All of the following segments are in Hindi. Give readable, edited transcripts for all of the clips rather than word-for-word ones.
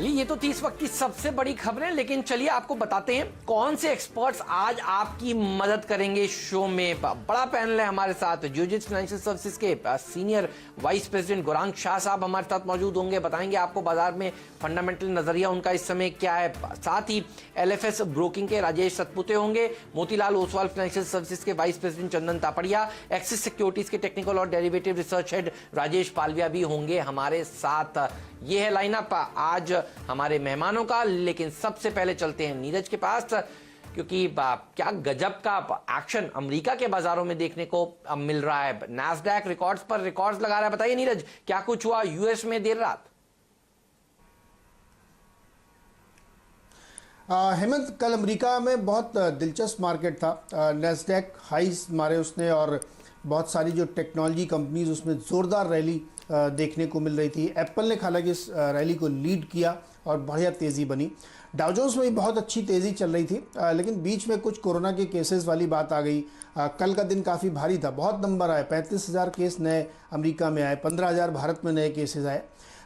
चलिए ये तो थी इस वक्त की सबसे बड़ी खबरें, लेकिन चलिए आपको बताते हैं कौन से एक्सपर्ट्स आज आपकी मदद करेंगे शो में। बड़ा पैनल है हमारे साथ। जियोजित फाइनेंशियल सर्विसेज के senior vice president Gaurang Shah साहब हमारे साथ मौजूद होंगे, बताएंगे आपको बाजार में फंडामेंटल नजरिया उनका इस समय क्या है। साथ ही एलएफएस ब्रोकिंग के राजेश सतपुते होंगे, मोतीलाल ओसवाल फाइनेंशियल सर्विसेज के वाइस प्रेसिडेंट चंदन तापड़िया, एक्सिस सिक्योरिटीज के टेक्निकल और derivative research head Rajesh Palvia भी होंगे हमारे साथ। ये है लाइनअप आज हमारे मेहमानों का। लेकिन सबसे पहले चलते हैं नीरज के पास, क्योंकि क्या गजब का एक्शन अमेरिका के बाजारों में देखने को मिल रहा है। नैस्डैक रिकॉर्ड्स पर रिकॉर्ड्स लगा रहा है। बताइए नीरज, क्या कुछ हुआ यूएस में देर रात? हेमंत, कल अमेरिका में बहुत दिलचस्प मार्केट था। नैस्डैक हाइस मारे उसने और बहुत सारी जो टेक्नोलॉजी कंपनीज उसमें ज़ोरदार रैली देखने को मिल रही थी। एप्पल ने हालांकि इस रैली को लीड किया और बढ़िया तेज़ी बनी। डाउ जोन्स में भी बहुत अच्छी तेज़ी चल रही थी, लेकिन बीच में कुछ कोरोना के केसेस वाली बात आ गई। कल का दिन काफ़ी भारी था, बहुत नंबर आए, 35,000 केस नए अमेरिका में आए, 15,000 भारत में नए केसेस आए।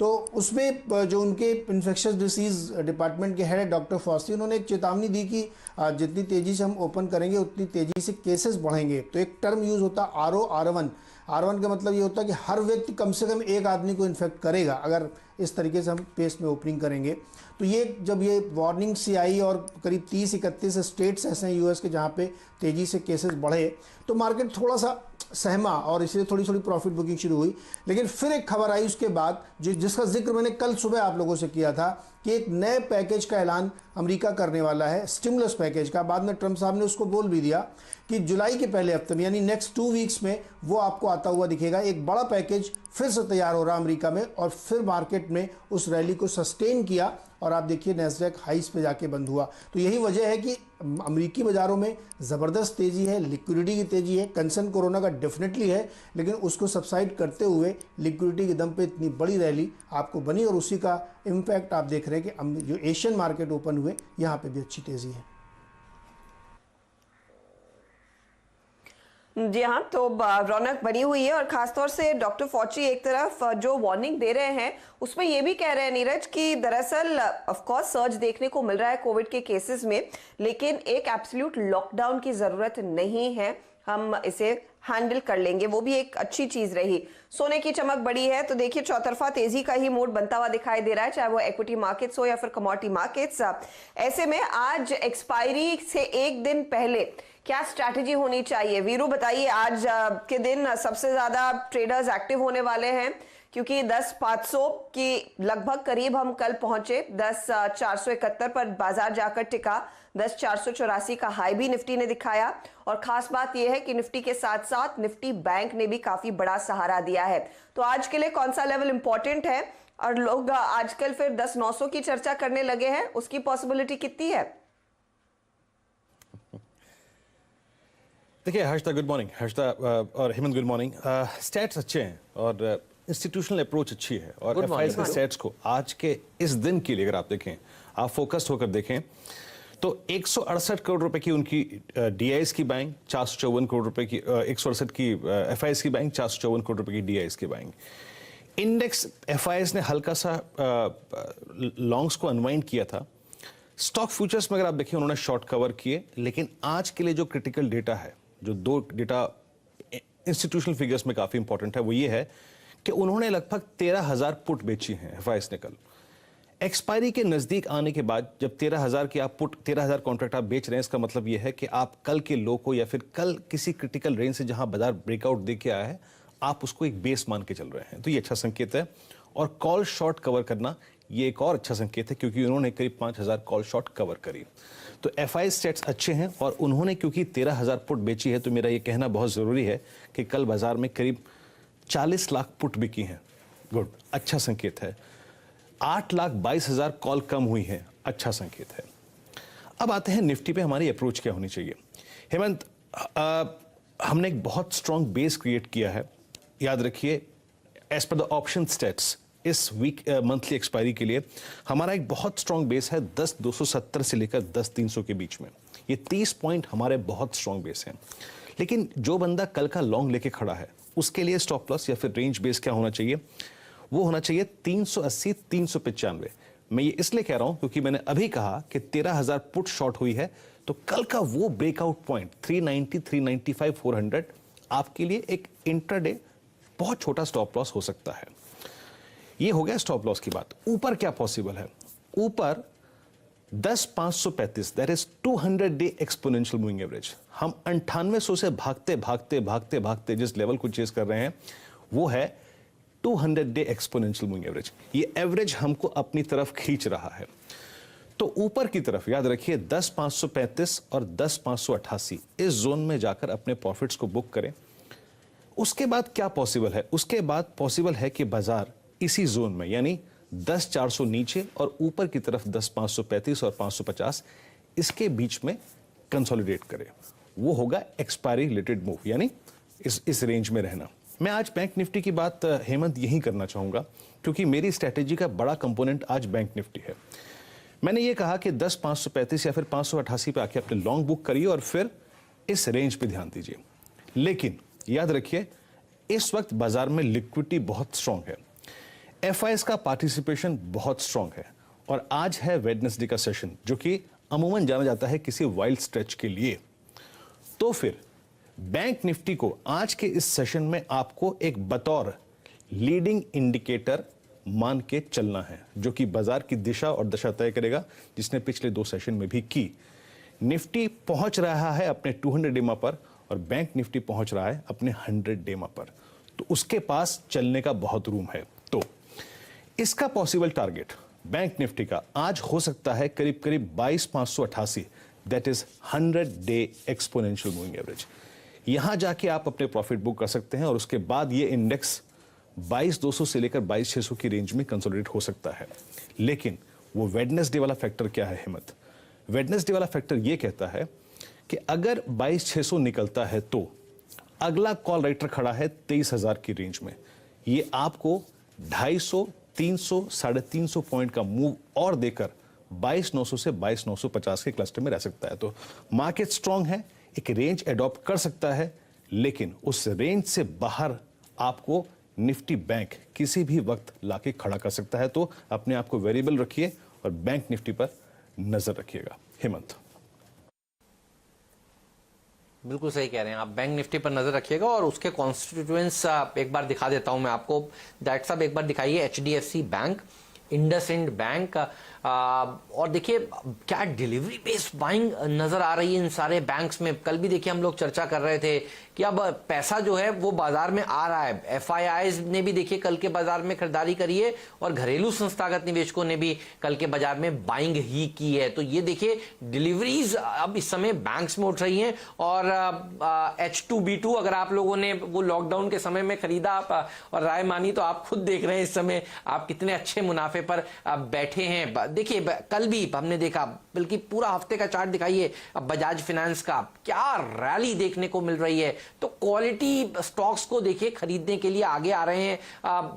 तो उसमें जो उनके इन्फेक्शस डिसीज़ डिपार्टमेंट के हेड डॉक्टर फॉसी, उन्होंने एक चेतावनी दी कि जितनी तेज़ी से हम ओपन करेंगे उतनी तेज़ी से केसेस बढ़ेंगे। तो एक टर्म यूज़ होता RO R1 का मतलब ये होता है कि हर व्यक्ति कम से कम एक आदमी को इन्फेक्ट करेगा अगर इस तरीके से हम पेस में ओपनिंग करेंगे। तो ये जब ये वार्निंग सी आई और करीब 30-31 स्टेट्स ऐसे हैं यूएस के जहाँ पे तेज़ी से केसेस बढ़े, तो मार्केट थोड़ा सा सहमा और इसलिए थोड़ी प्रॉफिट बुकिंग शुरू हुई। लेकिन फिर एक खबर आई उसके बाद जिसका जिक्र मैंने कल सुबह आप लोगों से किया था कि एक नए पैकेज का ऐलान अमेरिका करने वाला है, स्टिमुलस पैकेज का। बाद में ट्रंप साहब ने उसको बोल भी दिया कि जुलाई के पहले हफ्ते में यानी नेक्स्ट 2 वीक्स में वो आपको आता हुआ दिखेगा। एक बड़ा पैकेज फिर से तैयार हो रहा अमेरिका में और फिर मार्केट में उस रैली को सस्टेन किया और आप देखिए नैस्डैक हाइस पे जाके बंद हुआ। तो यही वजह है कि अमेरिकी बाज़ारों में ज़बरदस्त तेज़ी है, लिक्विडिटी की तेज़ी है। कंसर्न कोरोना का डेफिनेटली है, लेकिन उसको सबसाइड करते हुए लिक्विडिटी के दम पे इतनी बड़ी रैली आपको बनी और उसी का इम्पैक्ट आप देख रहे हैं कि जो एशियन मार्केट ओपन हुए यहाँ पे भी अच्छी तेज़ी है। जी हाँ, तो रौनक बनी हुई है और खासतौर से डॉक्टर फॉची एक तरफ जो वार्निंग दे रहे हैं उसमें ये भी कह रहे हैं नीरज कि दरअसल ऑफ कोर्स सर्ज देखने को मिल रहा है कोविड के केसेस में, लेकिन एक एब्सोल्यूट लॉकडाउन की जरूरत नहीं है, हम इसे हैंडल कर लेंगे। वो भी एक अच्छी चीज रही। सोने की चमक बड़ी है तो देखिए चौतरफा तेजी का ही मूड बनता हुआ दिखाई दे रहा है, चाहे वो इक्विटी मार्केट्स हो या फिर कमोडिटी मार्केट्स। ऐसे में आज एक्सपायरी से एक दिन पहले क्या स्ट्रैटेजी होनी चाहिए? वीरू बताइए, आज के दिन सबसे ज्यादा ट्रेडर्स एक्टिव होने वाले हैं क्योंकि 10,500 की लगभग करीब हम कल पहुंचे, 10,471 पर बाजार जाकर टिका, 10,484 का हाई भी निफ्टी ने दिखाया। और खास बात यह है कि निफ्टी के साथ साथ निफ्टी बैंक ने भी काफी बड़ा सहारा दिया है। तो आज के लिए कौन सा लेवल इंपॉर्टेंट है और लोग आजकल फिर 10,900 की चर्चा करने लगे हैं, उसकी पॉसिबिलिटी कितनी है? देखिए हर्षदा, गुड मॉर्निंग। हर्षदा और हेमंत, गुड मॉर्निंग। स्टैट्स अच्छे हैं और इंस्टीट्यूशनल अप्रोच अच्छी है और एफआईएस के स्टैट्स को आज के इस दिन के लिए अगर आप देखें, आप फोकस्ड होकर देखें तो 168 करोड़ रुपए की उनकी डीआईएस की बाइंग, 454 करोड़ रुपए की 168 की एफआईएस की बाइंग, 454 करोड़ रुपए की डीआईएस की बाइंग। इंडेक्स एफआईएस ने हल्का सा लॉन्ग्स को अनवाइंड किया था। स्टॉक फ्यूचर्स में अगर आप देखिए उन्होंने शॉर्ट कवर किए, लेकिन आज के लिए जो क्रिटिकल डेटा है, जो 2 डेटा इंस्टीट्यूशनल फिगर्स में काफी इंपॉर्टेंट है, वो ये है कि उन्होंने लगभग 13,000 पुट बेची हैं एफआईएस ने कल। एक्सपायरी के नजदीक आने के बाद जब 13,000 की आप पुट 13,000 कॉन्ट्रैक्ट आप बेच रहे हैं, इसका मतलब यह है कि आप कल के लो को या फिर कल किसी क्रिटिकल रेंज से जहां बाजार ब्रेकआउट दे के आया है, आप उसको एक बेस मान के चल रहे हैं। तो ये अच्छा संकेत है। और कॉल शॉर्ट कवर करना ये एक और अच्छा संकेत है क्योंकि उन्होंने करीब 5,000 कॉल शॉर्ट कवर करी। तो एफआई स्टेट्स अच्छे हैं और उन्होंने क्योंकि 13,000 पुट बेची है, तो मेरा ये कहना बहुत जरूरी है कि कल बाजार में करीब 40 लाख पुट बिकी हैं। गुड, अच्छा संकेत है। 8,22,000 कॉल कम हुई है, अच्छा संकेत है। अब आते हैं निफ्टी पे, हमारी अप्रोच क्या होनी चाहिए। हेमंत, हमने एक बहुत स्ट्रॉन्ग बेस क्रिएट किया है। याद रखिए, as per the option states इस वीक मंथली एक्सपायरी के लिए हमारा एक बहुत स्ट्रॉन्ग बेस है 10,270 से लेकर 10,300 के बीच में। ये 30 पॉइंट हमारे बहुत स्ट्रॉन्ग बेस हैं। लेकिन जो बंदा कल का लॉन्ग लेके खड़ा है उसके लिए स्टॉप लॉस या फिर रेंज बेस क्या होना चाहिए? वो होना चाहिए 380, 395। मैं ये इसलिए कह रहा हूं क्योंकि मैंने अभी कहा कि 13,000 पुट शॉर्ट हुई है, तो कल का वो ब्रेकआउट पॉइंट 390, 395, 400 आपके लिए एक इंट्राडे बहुत छोटा स्टॉप लॉस हो सकता है। ये हो गया स्टॉप लॉस की बात। ऊपर क्या पॉसिबल है? ऊपर 10,535, that is 200 day exponential moving average. हम 9800 से भागते भागते भागते भागते जिस लेवल को चेस कर रहे हैं वो है 200 डे एक्सपोनेंशियल मूविंग एवरेज। ये एवरेज हमको अपनी तरफ खींच रहा है। तो ऊपर की तरफ याद रखिए 10,535 और 10,588 इस जोन में जाकर अपने प्रॉफिट्स को बुक करें। उसके बाद क्या पॉसिबल है? उसके बाद पॉसिबल है कि बाजार इसी जोन में यानी 10,400 नीचे और ऊपर की तरफ 10,535 और 550 इसके बीच में कंसोलिडेट करे। वो होगा एक्सपायरी रिलेटेड मूव, यानी इस रेंज में रहना। मैं आज बैंक निफ्टी की बात हेमंत यही करना चाहूंगा क्योंकि मेरी स्ट्रेटेजी का बड़ा कंपोनेंट आज बैंक निफ्टी है। मैंने ये कहा कि 10,535 या फिर 588 पे आके अपने लॉन्ग बुक करिए और फिर इस रेंज पे ध्यान दीजिए। लेकिन याद रखिए इस वक्त बाजार में लिक्विडिटी बहुत स्ट्रांग है, एफआईएस का पार्टिसिपेशन बहुत स्ट्रांग है और आज है वेडनेसडे का सेशन जो कि अमूमन जाना जाता है किसी वाइल्ड स्ट्रेच के लिए। तो फिर बैंक निफ्टी को आज के इस सेशन में आपको एक बतौर लीडिंग इंडिकेटर मान के चलना है जो कि बाजार की दिशा और दशा तय करेगा, जिसने पिछले 2 सेशन में भी की। निफ्टी पहुंच रहा है अपने 200 डेमा पर और बैंक निफ्टी पहुंच रहा है अपने 100 डेमा पर, तो उसके पास चलने का बहुत रूम है। तो इसका पॉसिबल टारगेट बैंक निफ्टी का आज हो सकता है करीब करीब 22,588, that is 100 day exponential moving average. यहां जाके आप अपने प्रॉफिट बुक कर सकते हैं और उसके बाद ये इंडेक्स 22,200 से लेकर 22,600 की रेंज में कंसोलिडेट हो सकता है। लेकिन वो वेडनेसडे वाला फैक्टर क्या है हिम्मत? वेडनेसडे वाला फैक्टर ये कहता है कि अगर 22,600 निकलता है तो अगला कॉल राइटर खड़ा है 23,000 की रेंज में। ये आपको 250, 300, 350 पॉइंट का मूव और देकर 22,900 से 22,950 के क्लस्टर में रह सकता है। तो मार्केट स्ट्रांग है, एक रेंज एडॉप्ट कर सकता है, लेकिन उस रेंज से बाहर आपको निफ्टी बैंक किसी भी वक्त लाके खड़ा कर सकता है। तो अपने आप को वेरिएबल रखिए और बैंक निफ्टी पर नजर रखिएगा। हेमंत, बिल्कुल सही कह रहे हैं आप, बैंक निफ्टी पर नजर रखिएगा और उसके कॉन्स्टिट्यूएंट्स एक बार दिखा देता हूं मैं आपको। डायरेक्टर साहब एक बार दिखाइए, एचडीएफसी बैंक, इंडसइंड बैंक, और देखिए क्या डिलीवरी बेस्ड बाइंग नजर आ रही है इन सारे बैंक्स में। कल भी देखिए हम लोग चर्चा कर रहे थे कि अब पैसा जो है वो बाजार में आ रहा है। एफआईआईज ने भी देखिए कल के बाजार में खरीदारी करी है और घरेलू संस्थागत निवेशकों ने भी कल के बाजार में बाइंग ही की है। तो ये देखिए डिलीवरीज अब इस समय बैंक्स में उठ रही हैं और H2B2 अगर आप लोगों ने वो लॉकडाउन के समय में खरीदा और राय मानी तो आप खुद देख रहे हैं इस समय आप कितने अच्छे मुनाफे पर बैठे हैं। देखिए कल भी हमने देखा, बल्कि पूरा हफ्ते का चार्ट दिखाइए अब बजाज फाइनेंस का, क्या रैली देखने को मिल रही है। तो क्वालिटी स्टॉक्स को देखिए खरीदने के लिए आगे आ रहे हैं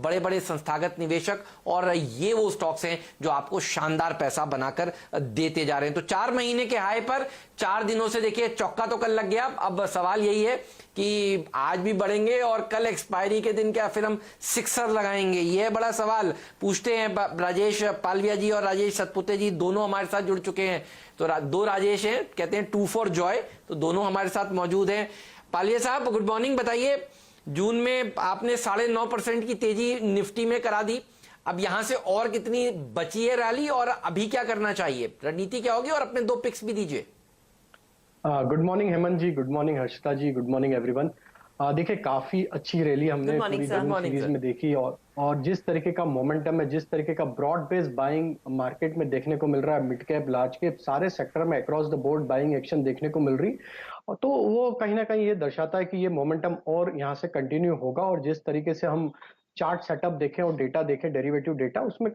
बड़े बड़े संस्थागत निवेशक और ये वो स्टॉक्स हैं जो आपको शानदार पैसा बनाकर देते जा रहे हैं। तो 4 महीने के हाई पर 4 दिनों से देखिए चौका तो कल लग गया। अब सवाल यही है कि आज भी बढ़ेंगे और कल एक्सपायरी के दिन क्या फिर हम सिक्सर लगाएंगे, यह बड़ा सवाल पूछते हैं। राजेश पालविया जी और राजेश सतपुते जी दोनों हमारे साथ जुड़ चुके हैं। तो 2 राजेश हैं, कहते हैं 2 for जॉय, तो दोनों हमारे साथ मौजूद हैं। पालविया साहब गुड मॉर्निंग, बताइए जून में आपने 9.5% की तेजी निफ्टी में करा दी, अब यहां से और कितनी बची है रैली और अभी क्या करना चाहिए, रणनीति क्या होगी, और अपने 2 पिक्स भी दीजिए। गुड मॉर्निंग हेमंत जी, गुड मॉर्निंग हर्षिता जी, गुड मॉर्निंग एवरीवन। देखिए काफी अच्छी रैली हमने पूरी सीरीज में देखी और जिस तरीके का मोमेंटम है, जिस तरीके का ब्रॉड बेस्ड बाइंग मार्केट में देखने को मिल रहा है, मिड कैप लार्ज कैप सारे सेक्टर में across the board buying action देखने को मिल रही, तो वो कहीं ना कहीं ये दर्शाता है कि ये मोमेंटम और यहाँ से कंटिन्यू होगा। और जिस तरीके से हम चार्ट सेटअप देखें और डेटा देखें, डेरिवेटिव डेटा, उसमें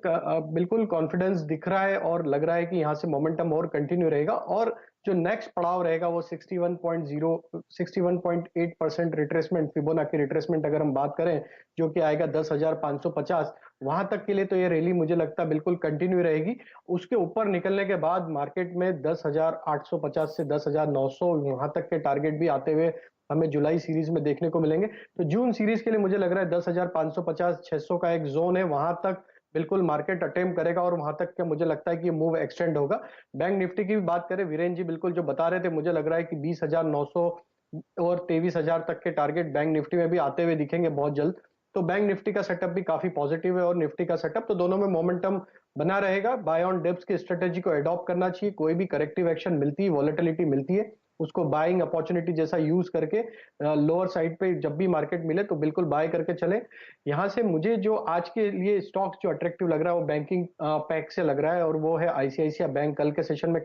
बिल्कुल कॉन्फिडेंस दिख रहा है और लग रहा है कि यहाँ से मोमेंटम और कंटिन्यू रहेगा और जो नेक्स्ट पड़ाव रहेगा वो 61.8% रिट्रेसमेंट, फिबोनाची रिट्रेसमेंट अगर हम बात करें, जो कि आएगा 10,550, वहां तक के लिए तो ये रैली मुझे लगता है बिल्कुल कंटिन्यू रहेगी। उसके ऊपर निकलने के बाद मार्केट में 10,850 से 10,900 वहां तक के टारगेट भी आते हुए हमें जुलाई सीरीज में देखने को मिलेंगे। तो जून सीरीज के लिए मुझे लग रहा है 10,550, 600 का एक जोन है, वहां तक बिल्कुल मार्केट अटेम्प्ट करेगा और वहां तक के मुझे लगता है कि मूव एक्सटेंड होगा। बैंक निफ्टी की भी बात करें, वीरेन जी बिल्कुल जो बता रहे थे, मुझे लग रहा है कि 20,900 और 23,000 तक के टारगेट बैंक निफ्टी में भी आते हुए दिखेंगे बहुत जल्द। तो बैंक निफ्टी का सेटअप भी काफी पॉजिटिव है और निफ्टी का सेटअप, तो दोनों में मोमेंटम बना रहेगा। बाय ऑन डिप्स की स्ट्रेटेजी को अडॉप्ट करना चाहिए। कोई भी करेक्टिव एक्शन मिलती है, वॉलेटिलिटी मिलती है, उसको बाइंग अपॉर्चुनिटी जैसा यूज करके लोअर साइड पे जब भी मार्केट मिले तो बिल्कुल बाय करके चले। यहां से मुझे जो आज के लिए स्टॉक जो अट्रैक्टिव लग रहा है वो बैंकिंग पैक से लग रहा है, और वो है आईसीआईसीआई बैंक। कल के सेशन में